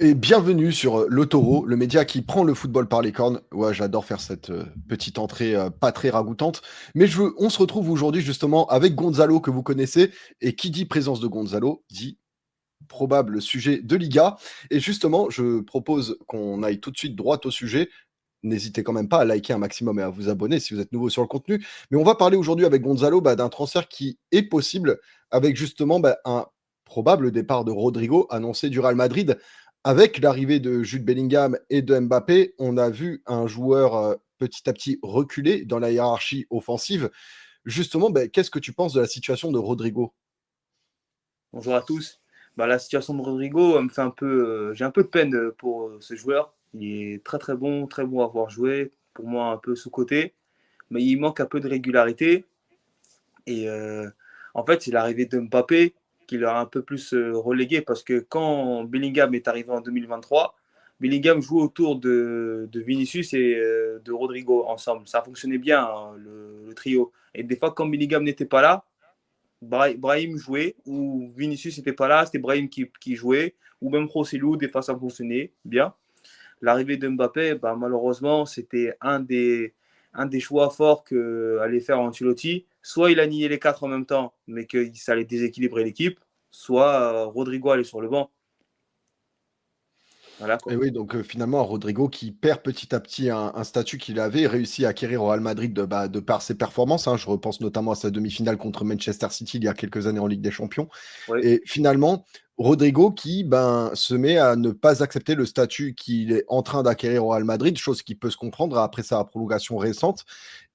Et bienvenue sur Le Taureau, le média qui prend le football par les cornes. Ouais, j'adore faire cette petite entrée pas très ragoûtante. Mais on se retrouve aujourd'hui justement avec Gonzalo que vous connaissez. Et qui dit présence de Gonzalo dit probable sujet de Liga. Et justement, je propose qu'on aille tout de suite droit au sujet. N'hésitez quand même pas à liker un maximum et à vous abonner si vous êtes nouveau sur le contenu. Mais on va parler aujourd'hui avec Gonzalo d'un transfert qui est possible avec justement un probable départ de Rodrigo annoncé du Real Madrid. Avec l'arrivée de Jude Bellingham et de Mbappé, on a vu un joueur petit à petit reculer dans la hiérarchie offensive. Justement, qu'est-ce que tu penses de la situation de Rodrigo? Bonjour à tous. La situation de Rodrigo me fait un peu, j'ai un peu de peine pour ce joueur. Il est très bon à voir jouer. Pour moi, un peu sous-coté, mais il manque un peu de régularité. Et en fait, c'est l'arrivée de Mbappé qui l'a un peu plus relégué parce que quand Bellingham est arrivé en 2023, Bellingham joue autour de Vinicius et de Rodrigo ensemble. Ça fonctionnait bien, hein, le trio. Et des fois, quand Bellingham n'était pas là, Brahim jouait, ou Vinicius n'était pas là, c'était Brahim qui jouait, ou même Rossellou, des fois ça fonctionnait bien. L'arrivée de Mbappé, malheureusement, c'était un des choix forts qu'allait faire Ancelotti. Soit il a nié les quatre en même temps, mais que ça allait déséquilibrer l'équipe, soit Rodrigo allait sur le banc. Voilà Et quoi. oui, donc finalement, Rodrigo qui perd petit à petit un statut qu'il avait réussi à acquérir au Real Madrid de par ses performances, hein. Je repense notamment à sa demi-finale contre Manchester City il y a quelques années en Ligue des Champions. Oui, Et finalement, Rodrigo qui se met à ne pas accepter le statut qu'il est en train d'acquérir au Real Madrid, chose qui peut se comprendre après sa prolongation récente.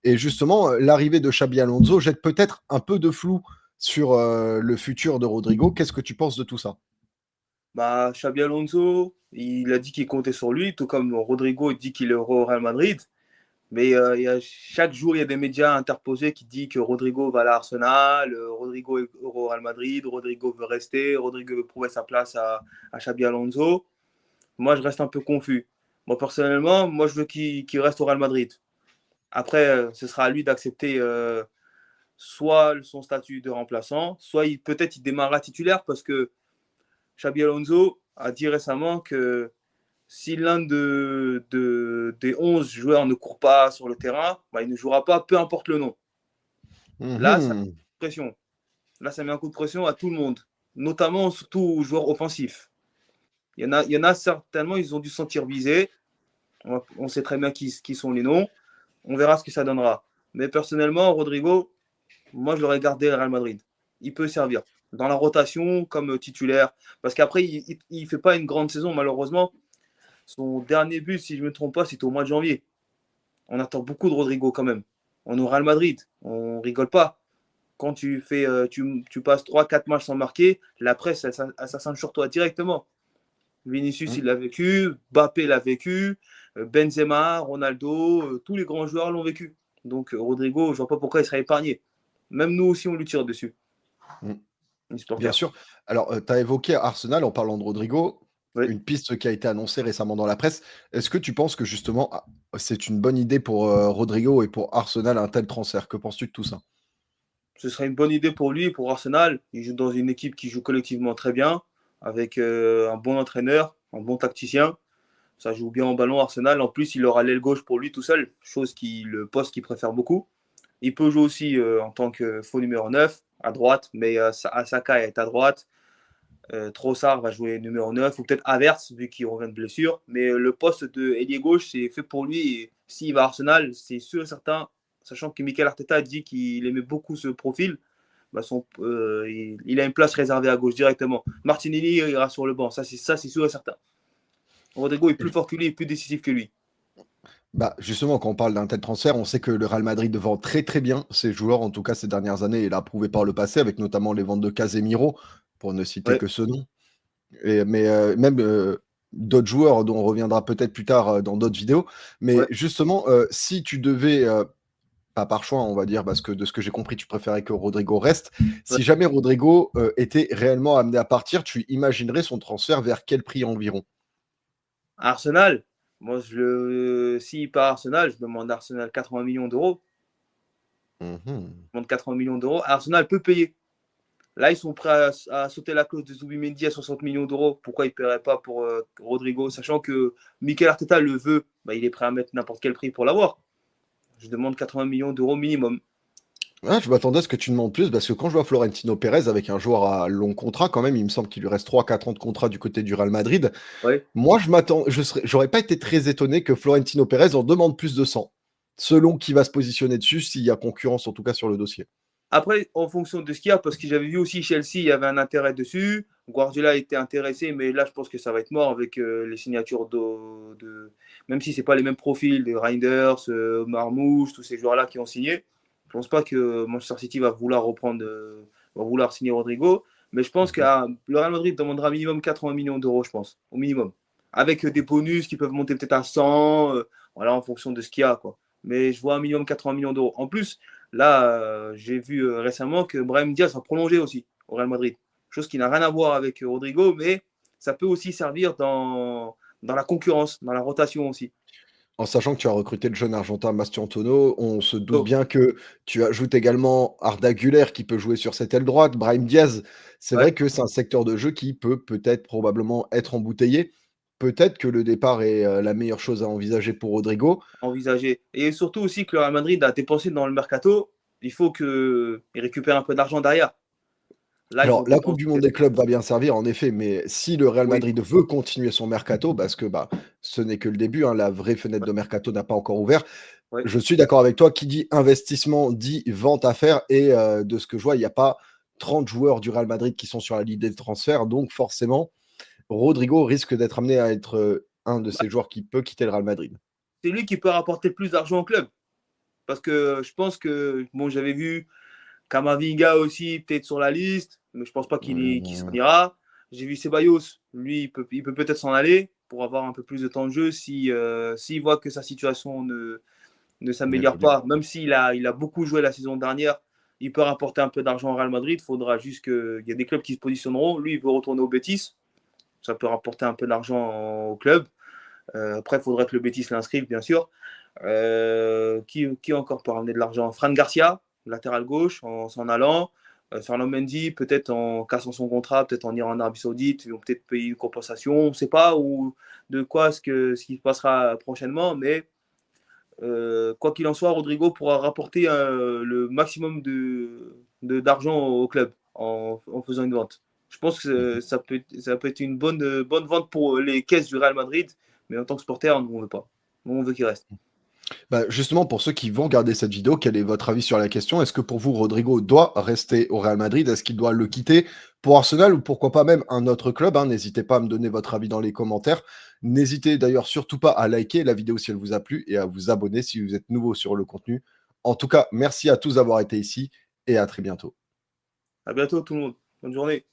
Et justement, l'arrivée de Xabi Alonso jette peut-être un peu de flou sur le futur de Rodrigo. Qu'est-ce que tu penses de tout ça? Xabi Alonso, il a dit qu'il comptait sur lui, tout comme Rodrigo dit qu'il est au Real Madrid. Mais chaque jour, il y a des médias interposés qui disent que Rodrigo va à l'Arsenal, Rodrigo est au Real Madrid, Rodrigo veut rester, Rodrigo veut prouver sa place à Xabi Alonso. Moi, je reste un peu confus. Moi, personnellement, moi, je veux qu'il reste au Real Madrid. Après, ce sera à lui d'accepter soit son statut de remplaçant, soit peut-être il démarrera titulaire parce que Xabi Alonso a dit récemment que si l'un des 11 joueurs ne court pas sur le terrain, il ne jouera pas, peu importe le nom. Là, ça met Mhm. une pression. Là, ça met un coup de pression à tout le monde, notamment surtout aux joueurs offensifs. Il y en a certainement, ils ont dû se sentir visés. On sait très bien qui sont les noms. On verra ce que ça donnera. Mais personnellement, Rodrigo, moi, je l'aurais gardé à Real Madrid. Il peut servir dans la rotation comme titulaire. Parce qu'après, il ne fait pas une grande saison, malheureusement. Son dernier but, si je ne me trompe pas, c'était au mois de janvier. On attend beaucoup de Rodrigo quand même. On est au Real Madrid, on rigole pas. Quand tu passes 3 4 matchs sans marquer, la presse, elle s'assinge sur toi directement. Vinicius, il l'a vécu, Mbappé l'a vécu, Benzema, Ronaldo, tous les grands joueurs l'ont vécu. Donc Rodrigo, je vois pas pourquoi il serait épargné. Même nous aussi, on lui tire dessus, Mhm. les Bien supporters. sûr. Alors, tu as évoqué Arsenal en parlant de Rodrigo, Oui. une piste qui a été annoncée récemment dans la presse. Est-ce que tu penses que justement, c'est une bonne idée pour Rodrigo et pour Arsenal un tel transfert? Que penses-tu de tout ça? Ce serait une bonne idée pour lui, pour Arsenal. Il joue dans une équipe qui joue collectivement très bien, avec un bon entraîneur, un bon tacticien. Ça joue bien en ballon, Arsenal. En plus, il aura l'aile gauche pour lui tout seul, le poste qu'il préfère beaucoup. Il peut jouer aussi en tant que faux numéro 9 à droite, mais Saka est à droite. Trossard va jouer numéro 9 ou peut-être Havertz, vu qu'il revient de blessure. Mais le poste de ailier gauche, c'est fait pour lui. Et s'il va à Arsenal, c'est sûr et certain, sachant que Mikel Arteta a dit qu'il aimait beaucoup ce profil, il a une place réservée à gauche directement. Martinelli ira sur le banc, ça c'est sûr et certain. Rodrigo est plus fort que lui et plus décisif que lui. Justement, quand on parle d'un tel transfert, on sait que le Real Madrid vend très très bien ses joueurs, en tout cas ces dernières années, et l'a prouvé par le passé, avec notamment les ventes de Casemiro, pour ne citer Ouais. que ce nom. Mais même d'autres joueurs dont on reviendra peut-être plus tard dans d'autres vidéos. Mais Ouais. justement, si tu devais, pas par choix, on va dire, parce que de ce que j'ai compris, tu préférais que Rodrigo reste. Ouais. Si jamais Rodrigo était réellement amené à partir, tu imaginerais son transfert vers quel prix environ? Arsenal, moi, s'il part à Arsenal, je demande à Arsenal 80 millions d'euros. Mhm. Je demande 80 millions d'euros. Arsenal peut payer. Là, ils sont prêts à sauter la clause de Zubimendi à 60 millions d'euros. Pourquoi ils ne paieraient pas pour Rodrigo, sachant que Mikel Arteta le veut, bah, il est prêt à mettre n'importe quel prix pour l'avoir. Je demande 80 millions d'euros minimum. Ouais, je m'attendais à ce que tu demandes plus parce que quand je vois Florentino Pérez avec un joueur à long contrat, quand même, il me semble qu'il lui reste 3-4 ans de contrat du côté du Real Madrid. Ouais. Moi, j'aurais pas été très étonné que Florentino Pérez en demande plus de 100, selon qui va se positionner dessus, s'il y a concurrence en tout cas sur le dossier. Après, en fonction de ce qu'il y a, parce que j'avais vu aussi Chelsea, il y avait un intérêt dessus. Guardiola était intéressé, mais là, je pense que ça va être mort avec les signatures même si ce n'est pas les mêmes profils, de Reinders, Marmouche, tous ces joueurs-là qui ont signé. Je ne pense pas que Manchester City va vouloir va vouloir signer Rodrigo. Mais je pense que le Real Madrid demandera minimum 80 millions d'euros, je pense, au minimum. Avec des bonus qui peuvent monter peut-être à 100, voilà, en fonction de ce qu'il y a, quoi. Mais je vois un minimum 80 millions d'euros. En plus, là, j'ai vu récemment que Brahim Diaz a prolongé aussi au Real Madrid. Chose qui n'a rien à voir avec Rodrigo, mais ça peut aussi servir dans la concurrence, dans la rotation aussi. En sachant que tu as recruté le jeune Argentin Mastiantono, on se doute Donc, bien que tu ajoutes également Arda Güler qui peut jouer sur cette aile droite, Brahim Diaz. C'est ouais, vrai que c'est un secteur de jeu qui peut peut-être probablement être embouteillé. Peut-être que le départ est la meilleure chose à envisager pour Rodrigo. envisager. Et surtout aussi que le Real Madrid a dépensé dans le mercato. Il faut qu'il récupère un peu d'argent derrière. Là, ils ont Alors, la Coupe dépensé. du monde des clubs va bien servir, en effet, mais si le Real Oui, Madrid veut continuer son mercato, parce que bah, ce n'est que le début, hein, la vraie fenêtre de mercato n'a pas encore ouvert. ouais. Je suis d'accord avec toi, qui dit investissement dit vente à faire, et de ce que je vois, il n'y a pas 30 joueurs du Real Madrid qui sont sur la liste des transferts, donc forcément, Rodrigo risque d'être amené à être un de Bah, ces joueurs qui peut quitter le Real Madrid. c'est lui qui peut rapporter le plus d'argent au club. Parce que je pense que, bon, j'avais vu Camavinga aussi, peut-être sur la liste, mais je pense pas qu'il s'en Mmh, ira. J'ai vu Ceballos, lui, il peut peut-être s'en aller pour avoir un peu plus de temps de jeu si, s'il voit que sa situation ne s'améliore n'évolue pas. Même il a beaucoup joué la saison dernière, il peut rapporter un peu d'argent au Real Madrid. Il faudra juste qu'il y ait des clubs qui se positionneront. Lui, il veut retourner au Betis. Ça peut rapporter un peu d'argent au club. Après, il faudrait que le Betis l'inscrive, bien sûr. Qui encore peut ramener de l'argent? Fran Garcia, latéral gauche, en s'en allant. Ferland Mendy, peut-être en cassant son contrat, peut-être en ira en Arabie Saoudite, ils vont peut-être payer une compensation. On ne sait pas de quoi ce qui se passera prochainement, mais quoi qu'il en soit, Rodrigo pourra rapporter le maximum d'argent au club en faisant une vente. Je pense que ça peut être une bonne vente pour les caisses du Real Madrid, mais en tant que supporter, on ne veut pas. On veut qu'il reste. Bah, justement, pour ceux qui vont regarder cette vidéo, quel est votre avis sur la question? Est-ce que pour vous, Rodrigo doit rester au Real Madrid? Est-ce qu'il doit le quitter pour Arsenal ou pourquoi pas même un autre club, hein? N'hésitez pas à me donner votre avis dans les commentaires. N'hésitez d'ailleurs surtout pas à liker la vidéo si elle vous a plu et à vous abonner si vous êtes nouveau sur le contenu. En tout cas, merci à tous d'avoir été ici et à très bientôt. À bientôt tout le monde. Bonne journée.